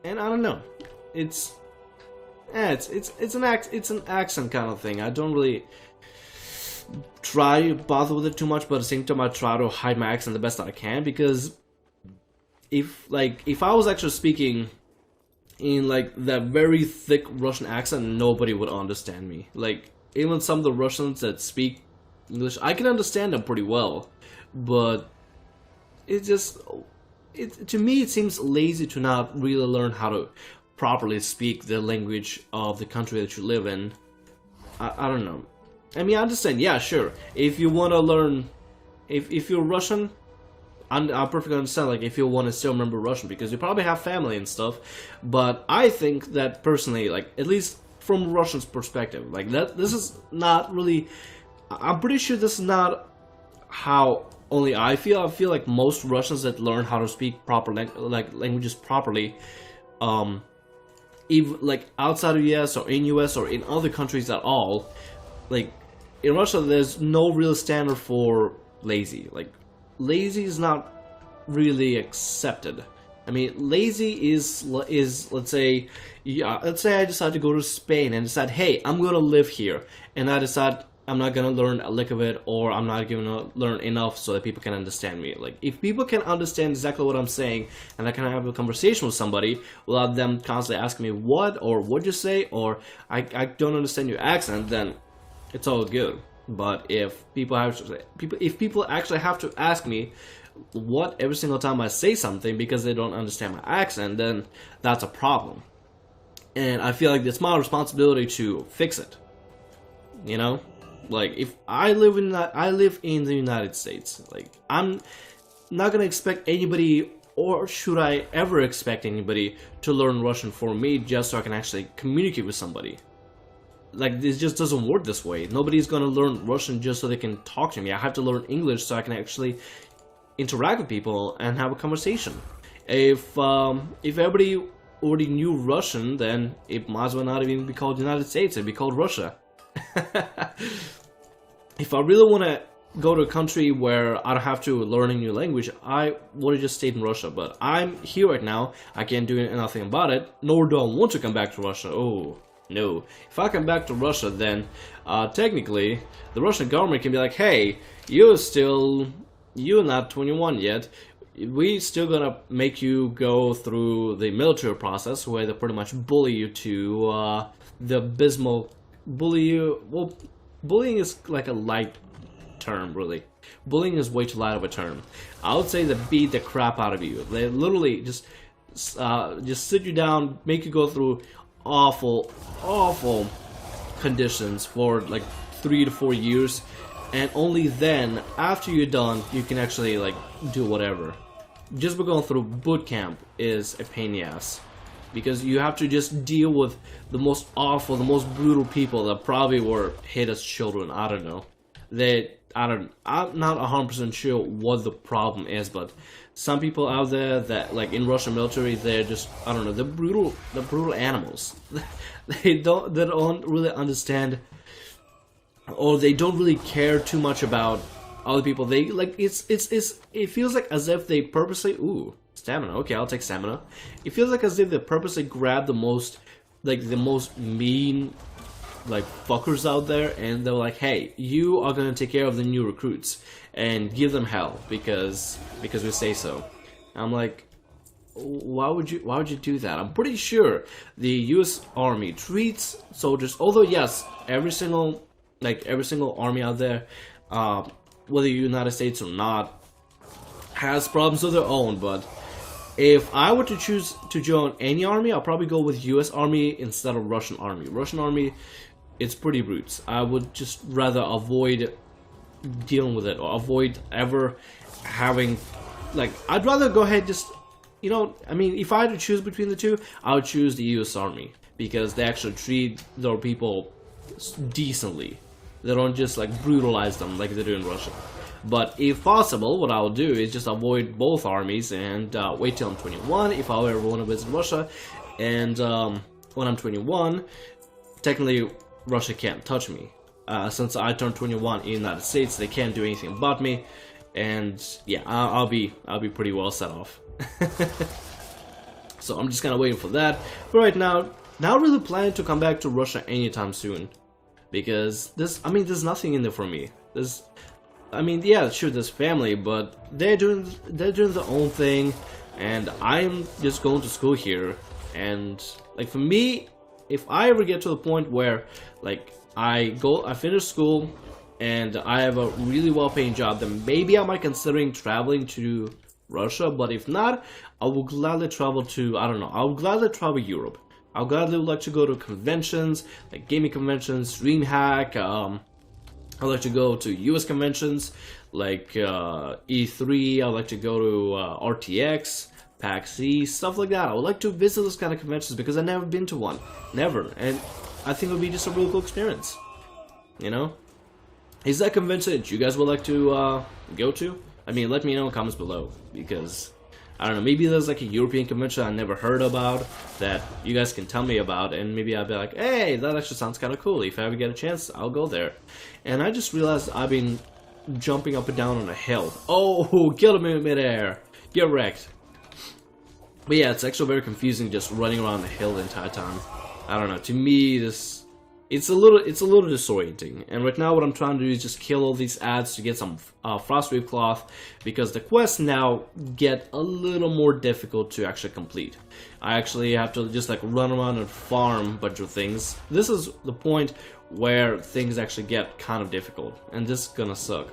And I don't know, it's an accent kind of thing. I don't really try to bother with it too much, but at the same time I try to hide my accent the best I can, because if I was actually speaking in like that very thick Russian accent, nobody would understand me. Like, even some of the Russians that speak English, I can understand them pretty well, but to me it seems lazy to not really learn how to properly speak the language of the country that you live in. I don't know. I mean, I understand, yeah, sure. If you want to learn, if you're Russian, I perfectly understand, like, if you want to still remember Russian, because you probably have family and stuff, but I think that, personally, like, at least from Russian's perspective, like, this is not really, I'm pretty sure this is not how only I feel. I feel like most Russians that learn how to speak proper languages properly, even like outside of US or in US or in other countries at all, like in Russia there's no real standard for lazy. Like, lazy is not really accepted. I mean, lazy is let's say I decide to go to Spain and decide, hey, I'm gonna live here, and I decide I'm not gonna learn a lick of it, or I'm not gonna learn enough so that people can understand me. Like, if people can understand exactly what I'm saying, and I can have a conversation with somebody without them constantly asking me what, or what'd you say, or I don't understand your accent, then it's all good. But if people actually have to ask me what every single time I say something because they don't understand my accent, then that's a problem. And I feel like it's my responsibility to fix it. You know? Like, if I live in the United States, like, I'm not gonna expect anybody, or should I ever expect anybody, to learn Russian for me just so I can actually communicate with somebody. Like, this just doesn't work this way. Nobody's gonna learn Russian just so they can talk to me. I have to learn English so I can actually interact with people and have a conversation. If everybody already knew Russian, then it might as well not even be called United States, it'd be called Russia. If I really want to go to a country where I don't have to learn a new language, I would have just stayed in Russia. But I'm here right now, I can't do nothing about it, nor do I want to come back to Russia. Oh, no. If I come back to Russia, then technically the Russian government can be like, hey, you're not 21 yet. We still gonna make you go through the military process where they pretty much bully you to the abysmal well, bullying is like a light term, really. Bullying is way too light of a term. I would say they beat the crap out of you. They literally just sit you down, make you go through awful conditions for like 3 to 4 years, and only then, after you're done, you can actually like do whatever. Just by going through boot camp is a pain in the ass, because you have to just deal with the most awful, the most brutal people that probably were hit as children. I don't know. I'm not 100% sure what the problem is, but some people out there that, like, in Russian military, they're just, I don't know, they're brutal animals. they don't really understand, or they don't really care too much about other people. They, like, it feels like as if they purposely, ooh, stamina, okay, I'll take stamina. It feels like as if they purposely grab the most mean, like, fuckers out there, and they're like, hey, you are gonna take care of the new recruits and give them hell because we say so. I'm like, why would you do that? I'm pretty sure the US Army treats soldiers, although yes, every single army out there, whether United States or not, has problems of their own. But if I were to choose to join any army, I'll probably go with US Army instead of Russian Army. Russian Army, it's pretty brutes. I would just rather avoid dealing with it, or avoid ever having, like, I'd rather go ahead just, you know, I mean, if I had to choose between the two, I would choose the US Army, because they actually treat their people decently. They don't just, like, brutalize them like they do in Russia. But if possible, what I'll do is just avoid both armies and wait till I'm 21 if I ever want to visit Russia. And when I'm 21, technically Russia can't touch me. since I turned 21 in the United States, they can't do anything about me, and yeah, I'll be pretty well set off. So I'm just kind of waiting for that. But right now, not really planning to come back to Russia anytime soon, because there's nothing in there for me. Yeah, sure, there's family, but they're doing their own thing, and I'm just going to school here. And like for me, if I ever get to the point where like I finish school and I have a really well-paying job, then maybe I might considering traveling to Russia. But if not, I will gladly travel to, I don't know, I will gladly travel Europe. I'll gladly like to go to conventions, like gaming conventions, DreamHack. I like to go to US conventions like E3. I like to go to RTX, PAX East, stuff like that. I would like to visit those kind of conventions because I've never been to one, never, and I think it would be just a really cool experience. You know, is that convention that you guys would like to go to? I mean, let me know in the comments below, because I don't know, maybe there's like a European convention I never heard about that you guys can tell me about, and maybe I'll be like, hey, that actually sounds kind of cool. If I ever get a chance, I'll go there. And I just realized I've been jumping up and down on a hill. Oh, killed him in midair. Get wrecked. But yeah, it's actually very confusing just running around the hill the entire time. I don't know, to me, it's a little disorienting. And right now what I'm trying to do is just kill all these ads to get some frostwave cloth, because the quests now get a little more difficult to actually complete. I actually have to just like run around and farm a bunch of things. This is the point where things actually get kind of difficult, and this is gonna suck.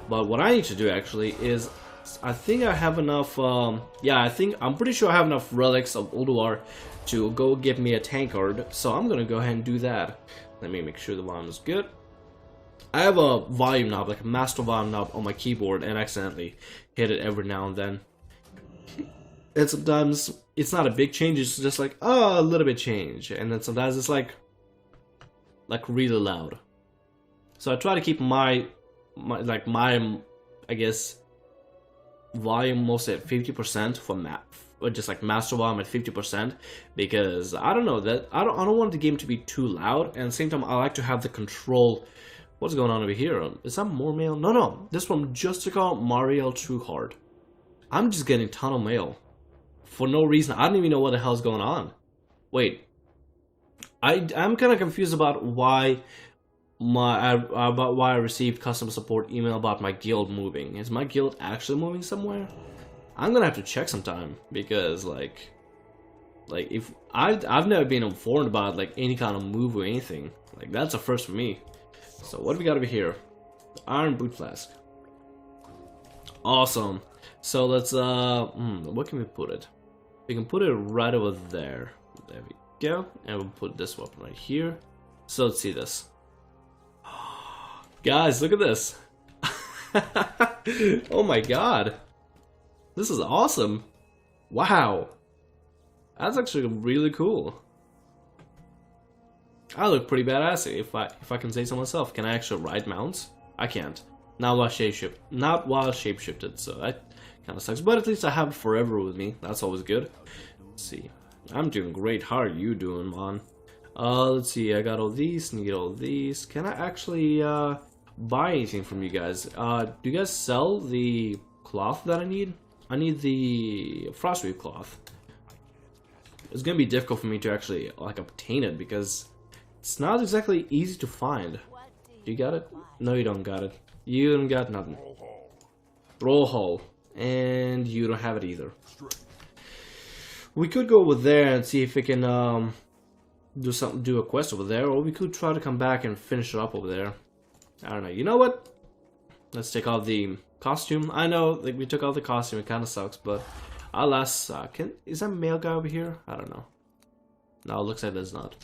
But what I need to do actually is, I think I have enough, I'm pretty sure I have enough relics of Ulduar to go get me a tank card, so I'm gonna go ahead and do that. Let me make sure the volume is good. I have a volume knob, like a master volume knob on my keyboard, and accidentally hit it every now and then. And sometimes it's not a big change, it's just like, oh, a little bit change, and then sometimes it's like really loud. So I try to keep my I guess volume mostly at 50% for map, or just like master volume at 50%, because I don't know, that I don't want the game to be too loud, and at the same time I like to have the control. What's going on over here? Is that more mail? No, this from Justica Mariel Trueheart. I'm just getting a ton of mail for no reason. I don't even know what the hell's going on. Wait, I'm kind of confused about why I received customer support email about my guild moving. Is my guild actually moving somewhere? I'm gonna have to check sometime, because like if I've never been informed about like any kind of move or anything. Like, that's a first for me. So what do we got over here? The iron boot flask. Awesome. So let's what can we put it? We can put it right over there. There we go. And we'll put this weapon right here. So let's see this. Guys, look at this. Oh my god. This is awesome. Wow. That's actually really cool. I look pretty badass, if I can say so myself. Can I actually ride mounts? I can't. Not while shapeshifted, so that kind of sucks. But at least I have it forever with me. That's always good. Let's see. I'm doing great. How are you doing, man? Let's see. I got all these. Need all these. Can I actually buy anything from you guys? Do you guys sell the cloth that I need? I need the frostwave cloth. It's gonna be difficult for me to actually like obtain it, because it's not exactly easy to find. You got it? No, you don't got it. You don't got nothing. Roll hole. And you don't have it either. We could go over there and see if we can do a quest over there, or we could try to come back and finish it up over there. I don't know. You know what? Let's take off the costume. I know, like, we took off the costume. It kind of sucks, but alas, is that a male guy over here? I don't know. No, it looks like there's not.